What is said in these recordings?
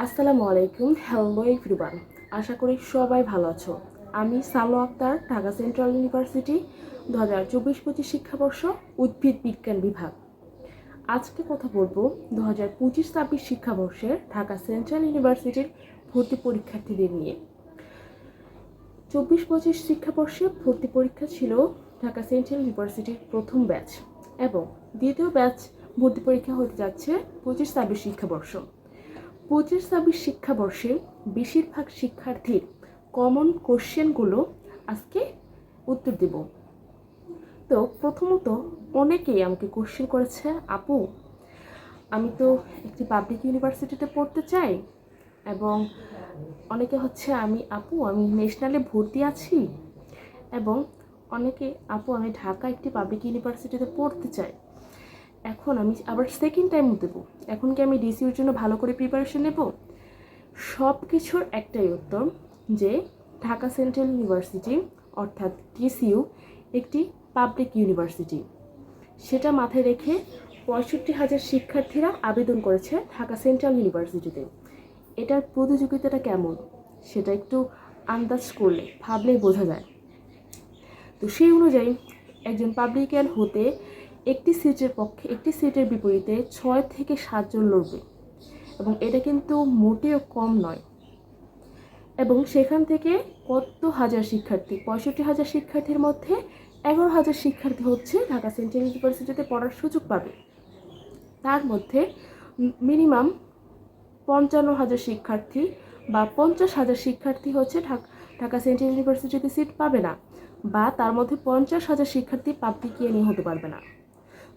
আসসালামু আলাইকুম। Hello everyone, আশা করি সবাই ভালো আছো। আমি সালো আক্তার, ঢাকা সেন্ট্রাল ইউনিভার্সিটি 2024-25 শিক্ষাবর্ষ উদ্ভিদ বিজ্ঞান বিভাগ। আজকে কথা বলবো 2025-26 শিক্ষাবর্ষের ঢাকা সেন্ট্রাল ইউনিভার্সিটির ভর্তি পরীক্ষার্থীদের নিয়ে। 24-25 শিক্ষাবর্ষে ভর্তি পরীক্ষা ছিল ঢাকা সেন্ট্রাল ইউনিভার্সিটির প্রথম ব্যাচ এবং দ্বিতীয় ব্যাচ ভর্তি পরীক্ষা হতে যাচ্ছে 25-26 শিক্ষাবর্ষ। 25-26 শিক্ষাবর্ষে বেশিরভাগ শিক্ষার্থীর কমন কোশ্চেনগুলো আজকে উত্তর দেব। তো প্রথমত অনেকেই আমাকে কোশ্চেন করেছে, আপু আমি তো একটি পাবলিক ইউনিভার্সিটিতে পড়তে চাই, এবং অনেকে হচ্ছে আমি ন্যাশনালে ভর্তি আছি, এবং অনেকে আপু আমি ঢাকা একটি পাবলিক ইউনিভার্সিটিতে পড়তে চাই, এখন আমি আবার সেকেন্ড টাইম দেবো, এখন কি আমি ডিসিউর জন্য ভালো করে প্রিপারেশন নেব? সব কিছুর একটাই উত্তর যে ঢাকা সেন্ট্রাল ইউনিভার্সিটি অর্থাৎ ডিসিউ একটি পাবলিক ইউনিভার্সিটি। সেটা মাথায় রেখে 65,000 শিক্ষার্থীরা আবেদন করেছে ঢাকা সেন্ট্রাল ইউনিভার্সিটিতে। এটার প্রতিযোগিতাটা কেমন সেটা একটু আন্দাজ করলে ভাবলেই বোঝা যায়। তো সেই অনুযায়ী একজন পাবলিকান হতে একটি সিটের বিপরীতে 6 থেকে 7 জন লড়বে, এবং এটা কিন্তু মোটেও কম নয়। এবং সেখান থেকে কত হাজার শিক্ষার্থী, 65,000 শিক্ষার্থীর মধ্যে 11,000 শিক্ষার্থী হচ্ছে ঢাকা সেন্ট্রাল ইউনিভার্সিটিতে পড়ার সুযোগ পাবে। তার মধ্যে মিনিমাম 55,000 শিক্ষার্থী বা 50,000 শিক্ষার্থী হচ্ছে ঢাকা সেন্ট্রাল ইউনিভার্সিটিতে সিট পাবে না, বা তার মধ্যে 50,000 শিক্ষার্থী পাবলিকে নিয়ে হতে পারবে না।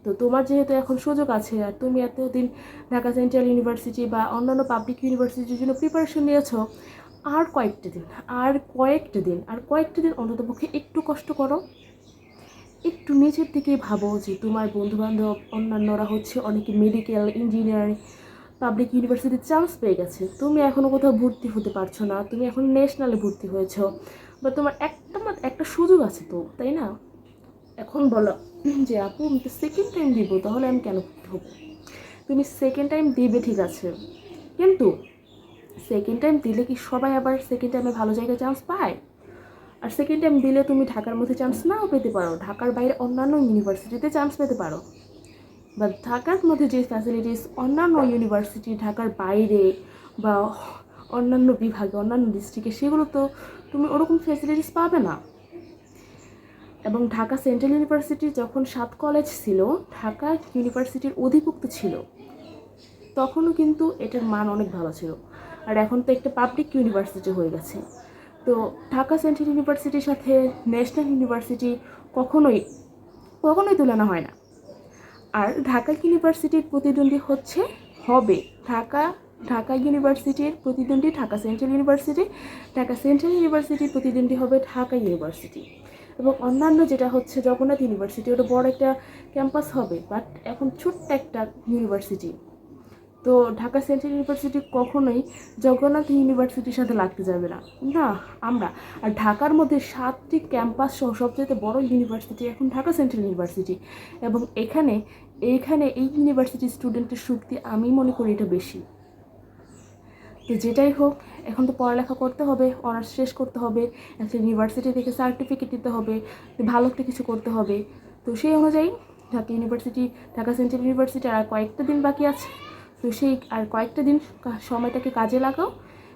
তো তোমার যেহেতু এখন সুযোগ আছে, আর তুমি এতদিন ঢাকা সেন্ট্রাল ইউনিভার্সিটি বা অন্যান্য পাবলিক ইউনিভার্সিটির জন্য প্রিপারেশন নিয়েছো, আর কয়েকটা দিন অন্ততপক্ষে একটু কষ্ট করো। একটু নিজের থেকেই ভাবো যে তোমার বন্ধুবান্ধব অন্যান্যরা হচ্ছে অনেকে মেডিকেল, ইঞ্জিনিয়ারিং, পাবলিক ইউনিভার্সিটির চান্স পেয়ে গেছে, তুমি এখনও কোথাও ভর্তি হতে পারছো না, তুমি এখন ন্যাশনালে ভর্তি হয়েছো, বা তোমার একটা সুযোগ আছে তো, তাই না? এখন বলো যে আপু আমি তো সেকেন্ড টাইম দিব, তাহলে আমি কেন ভর্তি হবো? তুমি সেকেন্ড টাইম দিবে ঠিক আছে, কিন্তু সেকেন্ড টাইম দিলে কি সবাই আবার সেকেন্ড টাইমে ভালো জায়গায় চান্স পায়? আর সেকেন্ড টাইম দিলে তুমি ঢাকার মধ্যে চান্স নাও পেতে পারো, ঢাকার বাইরে অন্যান্য ইউনিভার্সিটিতে চান্স পেতে পারো, বা ঢাকার মধ্যে যে ফ্যাসিলিটিস অন্যান্য ইউনিভার্সিটি ঢাকার বাইরে বা অন্যান্য বিভাগে, অন্যান্য ডিস্ট্রিক্টে, সেগুলো তো তুমি ওরকম ফ্যাসিলিটিস পাবে না। এবং ঢাকা সেন্ট্রাল ইউনিভার্সিটি যখন 7 কলেজ ছিল, ঢাকা ইউনিভার্সিটির অধিভুক্ত ছিল, তখনও কিন্তু এটার মান অনেক ভালো ছিল। আর এখন তো একটা পাবলিক ইউনিভার্সিটি হয়ে গেছে। তো ঢাকা সেন্ট্রাল ইউনিভার্সিটির সাথে ন্যাশনাল ইউনিভার্সিটি কখনোই কখনোই তুলনা হয় না। আর ঢাকা ইউনিভার্সিটির প্রতিদ্বন্দ্বী হবে ঢাকা ইউনিভার্সিটির প্রতিদ্বন্দ্বী Dhaka central university, Dhaka central ইউনিভার্সিটির প্রতিদ্বন্দ্বী হবে ঢাকা ইউনিভার্সিটি, এবং অন্যান্য যেটা হচ্ছে জগন্নাথ ইউনিভার্সিটি, ওটা বড় একটা ক্যাম্পাস হবে, বাট এখন ছোট্ট একটা ইউনিভার্সিটি। তো ঢাকা সেন্ট্রাল ইউনিভার্সিটি কখনোই জগন্নাথ ইউনিভার্সিটির সাথে লাগতে যাবে না। না, আমরা আর ঢাকার মধ্যে 7টি ক্যাম্পাস সহ সবচেয়ে বড় ইউনিভার্সিটি এখন ঢাকা সেন্ট্রাল ইউনিভার্সিটি, এবং এইখানে এই ইউনিভার্সিটির স্টুডেন্টের শক্তি আমি মনে করি এটা বেশি। তো যেটাই হোক, এখন তো পড়ালেখা করতে হবে, অনার্স শেষ করতে হবে, একটা ইউনিভার্সিটি থেকে সার্টিফিকেট দিতে হবে, ভালো একটা কিছু করতে হবে। তো সেই অনুযায়ী ঢাকা সেন্ট্রাল ইউনিভার্সিটি আর কয়েকটা দিন বাকি আছে। তো সেই আর কয়েকটা দিন সময়টাকে কাজে লাগাও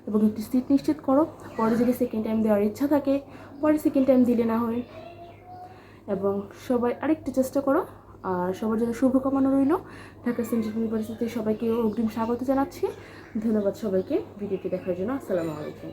এবং একটি সিট নিশ্চিত করো। পরে যদি সেকেন্ড টাইম দেওয়ার ইচ্ছা থাকে, পরে সেকেন্ড টাইম দিলে না হয়। এবং সবাই আরেকটু চেষ্টা করো। আর সবার জন্য শুভকামনা রইল। ঢাকা সেন্ট্রাল ইউনিভার্সিটির সবাইকে অগ্রিম স্বাগত জানাচ্ছি। ধন্যবাদ সবাইকে ভিডিওটি দেখার জন্য। আসসালামু আলাইকুম।